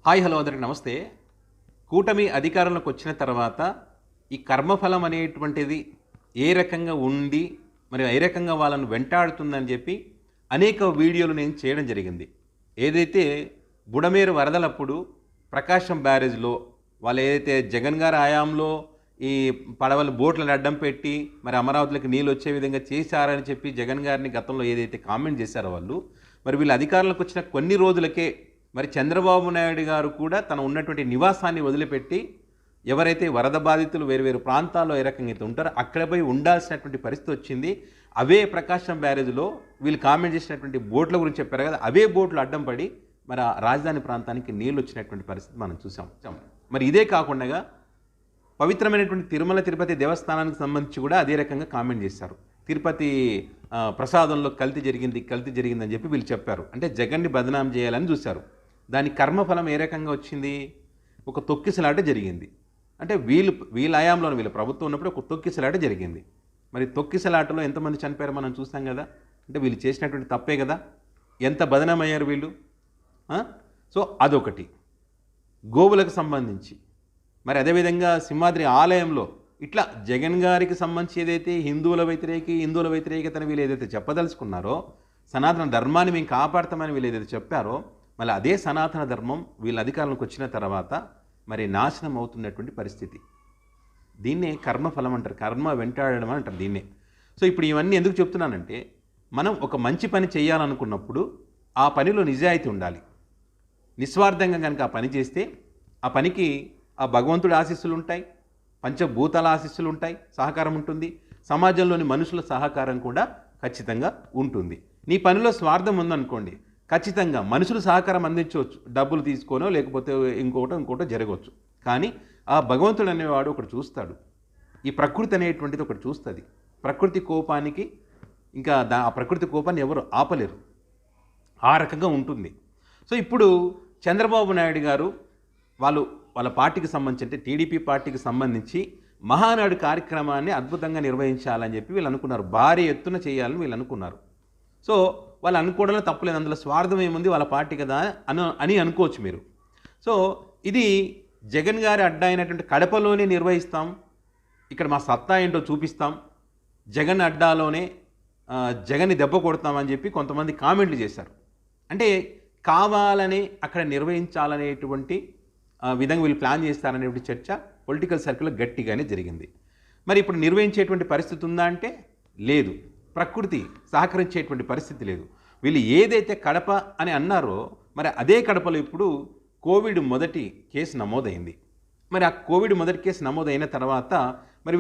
Hi hello అందరికి నమస్తే. కూటమి అధికారంలోకి వచ్చిన తర్వాత ఈ కర్మఫలం అనేటువంటిది ఏ రకంగా ఉండి మరి ఏ రకంగా వాళ్ళను వెంటాడుతుందని చెప్పి అనేక వీడియోలు నేను చేయడం జరిగింది. ఏదైతే బుడమేరు వరదలప్పుడు ప్రకాశం బ్యారేజ్‌లో వాళ్ళు ఏదైతే జగన్ గారి హయాంలో ఈ పడవలు బోట్లను అడ్డం పెట్టి మరి అమరావతిలోకి నీళ్ళు వచ్చే విధంగా చేశారని చెప్పి జగన్ గారిని గతంలో ఏదైతే కామెంట్ చేశారో వాళ్ళు, మరి వీళ్ళు అధికారంలోకి వచ్చిన కొన్ని రోజులకే మరి చంద్రబాబు నాయుడు గారు కూడా తన ఉన్నటువంటి నివాసాన్ని వదిలిపెట్టి ఎవరైతే వరద బాధితులు వేరు వేరు ప్రాంతాల్లో ఏ రకంగా అయితే ఉంటారో అక్కడ పోయి ఉండాల్సినటువంటి పరిస్థితి వచ్చింది. అవే ప్రకాశం బ్యారేజ్‌లో వీళ్ళు కామెంట్ చేసినటువంటి బోట్ల గురించి చెప్పారు కదా, అవే బోట్లు అడ్డం పడి మరి ఆ రాజధాని ప్రాంతానికి నీళ్ళు వచ్చినటువంటి పరిస్థితి మనం చూసాం. మరి ఇదే కాకుండా పవిత్రమైనటువంటి తిరుమల తిరుపతి దేవస్థానానికి సంబంధించి కూడా అదే రకంగా కామెంట్ చేశారు. తిరుపతి ప్రసాదంలో కల్తీ జరిగిందని చెప్పి వీళ్ళు చెప్పారు. అంటే జగన్ని బదనాం చేయాలని చూశారు. దాని కర్మఫలం ఏ రకంగా వచ్చింది? ఒక తొక్కిసలాట జరిగింది. అంటే వీళ్ళ హయాంలో వీళ్ళ ప్రభుత్వం ఉన్నప్పుడు ఒక తొక్కిసలాట జరిగింది. మరి తొక్కిసలాటలో ఎంతమంది చనిపోయారో మనం చూసాం కదా. అంటే వీళ్ళు చేసినటువంటి తప్పే కదా. ఎంత బదనాం అయ్యారు వీళ్ళు. సో అదొకటి. గోవులకు సంబంధించి మరి అదేవిధంగా సింహాద్రి ఆలయంలో ఇట్లా జగన్ గారికి సంబంధించి ఏదైతే హిందువుల వ్యతిరేకతను వీళ్ళు ఏదైతే చెప్పదలుచుకున్నారో, సనాతన ధర్మాన్ని మేము కాపాడతామని వీళ్ళు ఏదైతే చెప్పారో, మళ్ళీ అదే సనాతన ధర్మం వీళ్ళ అధికారంలోకి వచ్చిన తర్వాత మరి నాశనం అవుతున్నటువంటి పరిస్థితి. దీన్నే కర్మఫలం అంటారు, కర్మ వెంటాడడం అంటారు దీన్నే. సో ఇప్పుడు ఇవన్నీ ఎందుకు చెప్తున్నానంటే, మనం ఒక మంచి పని చేయాలనుకున్నప్పుడు ఆ పనిలో నిజాయితీ ఉండాలి. నిస్వార్థంగా కనుక ఆ పని చేస్తే ఆ పనికి ఆ భగవంతుడి ఆశీస్సులు ఉంటాయి, పంచభూతాల ఆశీస్సులు ఉంటాయి, సహకారం ఉంటుంది, సమాజంలోని మనుషుల సహకారం కూడా ఖచ్చితంగా ఉంటుంది. నీ పనిలో స్వార్థం ఉందనుకోండి, ఖచ్చితంగా మనుషులు సహకారం అందించవచ్చు, డబ్బులు తీసుకోనో లేకపోతే ఇంకోటో జరగవచ్చు. కానీ ఆ భగవంతుడు అనేవాడు ఒకటి చూస్తాడు, ఈ ప్రకృతి అనేటువంటిది ఒకటి చూస్తుంది. ప్రకృతి కోపానికి ఇంకా ఆ ప్రకృతి కోపాన్ని ఎవరు ఆపలేరు, ఆ రకంగా ఉంటుంది. సో ఇప్పుడు చంద్రబాబు నాయుడు గారు వాళ్ళ పార్టీకి సంబంధించి, అంటే టీడీపీ పార్టీకి సంబంధించి మహానాడు కార్యక్రమాన్ని అద్భుతంగా నిర్వహించాలని చెప్పి వీళ్ళు అనుకున్నారు. భారీ ఎత్తున చేయాలని వీళ్ళు అనుకున్నారు. సో వాళ్ళు అనుకోవడంలో తప్పులేదు, అందులో స్వార్థం ఏముంది, వాళ్ళ పార్టీ కదా అని అనుకోవచ్చు మీరు. సో ఇది జగన్ గారి అడ్డా అయినటువంటి కడపలోనే నిర్వహిస్తాం, ఇక్కడ మా సత్తా ఏంటో చూపిస్తాం, జగన్ అడ్డాలోనే జగన్ని దెబ్బ కొడతామని చెప్పి కొంతమంది కామెంట్లు చేశారు. అంటే కావాలని అక్కడ నిర్వహించాలనేటువంటి విధంగా వీళ్ళు ప్లాన్ చేస్తారనేటువంటి చర్చ పొలిటికల్ సర్కిల్లో గట్టిగానే జరిగింది. మరి ఇప్పుడు నిర్వహించేటువంటి పరిస్థితి ఉందా అంటే లేదు, ప్రకృతి సహకరించేటువంటి పరిస్థితి లేదు. వీళ్ళు ఏదైతే కడప అని అన్నారో మరి అదే కడపలో ఇప్పుడు కోవిడ్ మొదటి కేసు నమోదైంది. మరి ఆ కోవిడ్ మొదటి కేసు నమోదైన తర్వాత మరి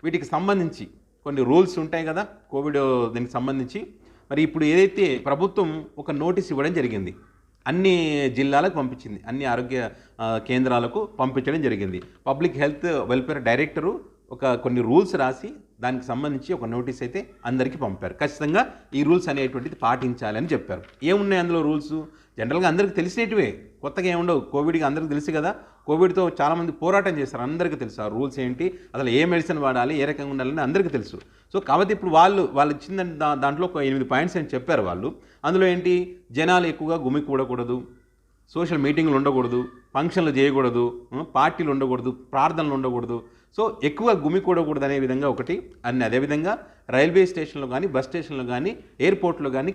వీటికి సంబంధించి కొన్ని రూల్స్ ఉంటాయి కదా కోవిడ్ దీనికి సంబంధించి. మరి ఇప్పుడు ఏదైతే ప్రభుత్వం ఒక నోటీస్ ఇవ్వడం జరిగింది, అన్ని జిల్లాలకు పంపించింది, అన్ని ఆరోగ్య కేంద్రాలకు పంపించడం జరిగింది. పబ్లిక్ హెల్త్ వెల్ఫేర్ డైరెక్టరు కొన్ని రూల్స్ రాసి దానికి సంబంధించి ఒక నోటీస్ అయితే అందరికీ పంపారు. ఖచ్చితంగా ఈ రూల్స్ అనేటువంటిది పాటించాలని చెప్పారు. ఏమున్నాయి అందులో రూల్స్? జనరల్గా అందరికీ తెలిసినటివే, కొత్తగా ఏముండవు. కోవిడ్కి అందరికీ తెలుసు కదా, కోవిడ్తో చాలామంది పోరాటం చేస్తారు, అందరికీ తెలుసు ఆ రూల్స్ ఏంటి, అసలు ఏ మెడిసిన్ వాడాలి, ఏ రకంగా ఉండాలని అందరికీ తెలుసు. సో కాబట్టి ఇప్పుడు వాళ్ళు ఇచ్చిన దాంట్లో ఒక 8 పాయింట్స్ అని చెప్పారు వాళ్ళు. అందులో ఏంటి, జనాలు ఎక్కువగా గుమికూడకూడదు, సోషల్ మీటింగ్లు ఉండకూడదు, ఫంక్షన్లు చేయకూడదు, పార్టీలు ఉండకూడదు, ప్రార్థనలు ఉండకూడదు, సో ఎక్కువ గుమికూడకూడదు అనే విధంగా ఒకటి. అదేవిధంగా రైల్వే స్టేషన్లో కానీ బస్ స్టేషన్లో కానీ ఎయిర్పోర్ట్లో కానీ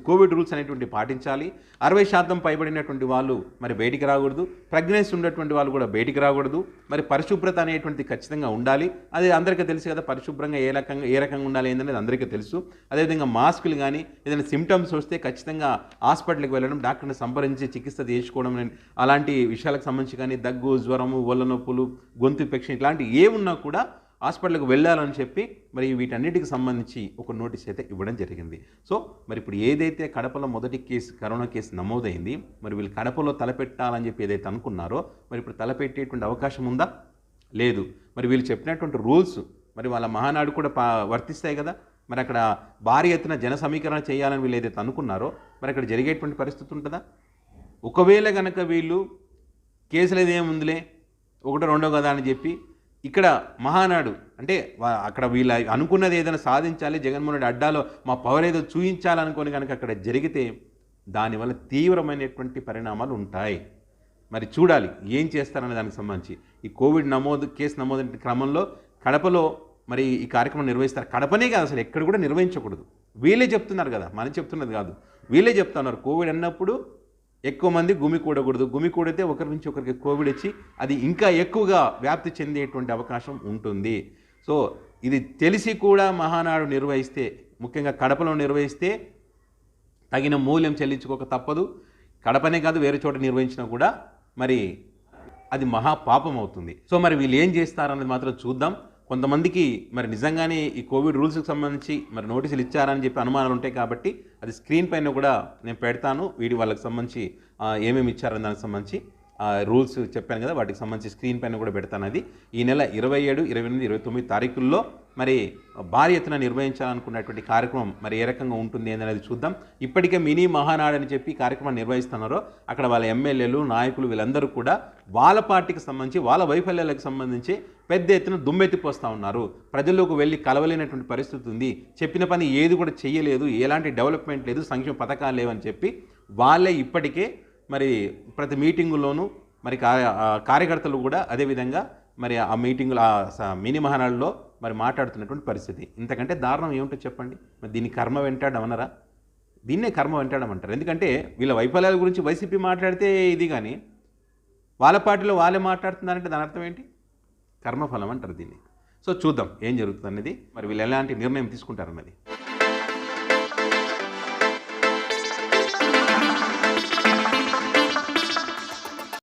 కోవిడ్ రూల్స్ అనేటువంటి పాటించాలి. 60% పైబడినటువంటి వాళ్ళు మరి బయటికి రాకూడదు, ప్రెగ్నెన్సీ ఉన్నటువంటి వాళ్ళు కూడా బయటికి రాకూడదు. మరి పరిశుభ్రత అనేటువంటిది ఖచ్చితంగా ఉండాలి, అది అందరికీ తెలుసు కదా, పరిశుభ్రంగా ఏ రకంగా ఉండాలి ఏంటనేది అందరికీ తెలుసు. అదేవిధంగా మాస్కులు కానీ ఏదైనా సిమ్టమ్స్ వస్తే ఖచ్చితంగా హాస్పిటల్కి వెళ్ళడం, డాక్టర్ని సంప్రదించి చికిత్స చేయించుకోవడం, అలాంటి విషయాలకు సంబంధించి కానీ దగ్గు, జ్వరము, ఒళ్ళ నొప్పులు, గొంతు ఇన్ఫెక్షన్ ఇట్లాంటి ఏమున్నా కూడా హాస్పిటల్కి వెళ్ళాలని చెప్పి మరి వీటన్నిటికి సంబంధించి ఒక నోటీస్ అయితే ఇవ్వడం జరిగింది. సో మరి ఇప్పుడు ఏదైతే కడపలో మొదటి కరోనా కేసు నమోదైంది, మరి వీళ్ళు కడపలో తలపెట్టాలని చెప్పి ఏదైతే అనుకున్నారో మరి ఇప్పుడు తలపెట్టేటువంటి అవకాశం ఉందా? లేదు. మరి వీళ్ళు చెప్పినటువంటి రూల్స్ మరి వాళ్ళ మహానాడు కూడా వర్తిస్తాయి కదా. మరి అక్కడ భారీ ఎత్తున జన సమీకరణ చేయాలని వీళ్ళు ఏదైతే అనుకున్నారో మరి అక్కడ జరిగేటువంటి పరిస్థితి ఉంటుందా? ఒకవేళ కనుక వీళ్ళు కేసులు ఏదేముందిలే, ఒకటో రెండో కదా అని చెప్పి ఇక్కడ మహానాడు అంటే అక్కడ వీళ్ళు అనుకున్నది ఏదైనా సాధించాలి, జగన్మోహన్ రెడ్డి అడ్డాలో మా పవర్ ఏదో చూపించాలనుకొని కనుక అక్కడ జరిగితే దానివల్ల తీవ్రమైనటువంటి పరిణామాలు ఉంటాయి. మరి చూడాలి ఏం చేస్తారనే దానికి సంబంధించి. ఈ కోవిడ్ కేసు నమోదు క్రమంలో కడపలో మరి ఈ కార్యక్రమం నిర్వహిస్తారు. కడపనే కాదు, అసలు ఎక్కడ కూడా నిర్వహించకూడదు. వీళ్ళే చెప్తున్నారు కదా, మనం చెప్తున్నది కాదు, వీళ్ళే చెప్తున్నారు. కోవిడ్ అన్నప్పుడు ఎక్కువ మంది గుమికూడకూడదు, గుమికూడితే ఒకరి నుంచి ఒకరికి కోవిడ్ వచ్చి అది ఇంకా ఎక్కువగా వ్యాప్తి చెందేటువంటి అవకాశం ఉంటుంది. సో ఇది తెలిసి కూడా మహానాడు నిర్వహిస్తే, ముఖ్యంగా కడపలో నిర్వహిస్తే తగిన మూల్యం చెల్లించుకోక తప్పదు. కడపనే కాదు, వేరే చోట నిర్వహించినా కూడా మరి అది మహాపాపం అవుతుంది. సో మరి వీళ్ళు ఏం చేస్తారన్నది మాత్రం చూద్దాం. కొంతమందికి మరి నిజంగానే ఈ కోవిడ్ రూల్స్కి సంబంధించి మరి నోటీసులు ఇచ్చారని చెప్పి అనుమానాలు ఉంటాయి కాబట్టి అది స్క్రీన్ పైన కూడా నేను పెడతాను. వాళ్ళకి సంబంధించి ఏమేమి ఇచ్చారని దానికి సంబంధించి రూల్స్ చెప్పాను కదా, వాటికి సంబంధించి స్క్రీన్ పైన కూడా పెడతాను. అది ఈ నెల 27, 28, 29 తారీఖుల్లో మరి భారీ ఎత్తున నిర్వహించాలనుకున్నటువంటి కార్యక్రమం మరి ఏ రకంగా ఉంటుంది అనేది చూద్దాం. ఇప్పటికే మినీ మహానాడు అని చెప్పి కార్యక్రమం నిర్వహిస్తున్నారో అక్కడ వాళ్ళ ఎమ్మెల్యేలు, నాయకులు వీళ్ళందరూ కూడా వాళ్ళ పార్టీకి సంబంధించి వాళ్ళ వైఫల్యాలకు సంబంధించి పెద్ద ఎత్తున దుమ్మెత్తిపోస్తూ ఉన్నారు. ప్రజల్లోకి వెళ్ళి కలవలేనటువంటి పరిస్థితి ఉంది, చెప్పిన పని ఏది కూడా చెయ్యలేదు, ఎలాంటి డెవలప్మెంట్ లేదు, సంక్షేమ పథకాలు లేవని చెప్పి వాళ్ళే ఇప్పటికే మరి ప్రతి మీటింగుల్లోనూ మరి కార్యకర్తలు కూడా అదేవిధంగా మరి ఆ మీటింగులు మినీ మహానాడులో మరి మాట్లాడుతున్నటువంటి పరిస్థితి. ఇంతకంటే దారుణం ఏమిటో చెప్పండి. మరి దీన్ని కర్మ వెంటాడడం అనరా? దీన్నే కర్మ వెంటాడడం అంటారు. ఎందుకంటే వీళ్ళ వైఫల్యాల గురించి వైసీపీ మాట్లాడితే ఇది, కానీ వాళ్ళ పార్టీలో వాళ్ళే మాట్లాడుతున్నారంటే దాని అర్థం ఏంటి? కర్మఫలం అంటారు దీన్ని. సో చూద్దాం ఏం జరుగుతుంది అనేది, మరి వీళ్ళు ఎలాంటి నిర్ణయం తీసుకుంటారన్నది.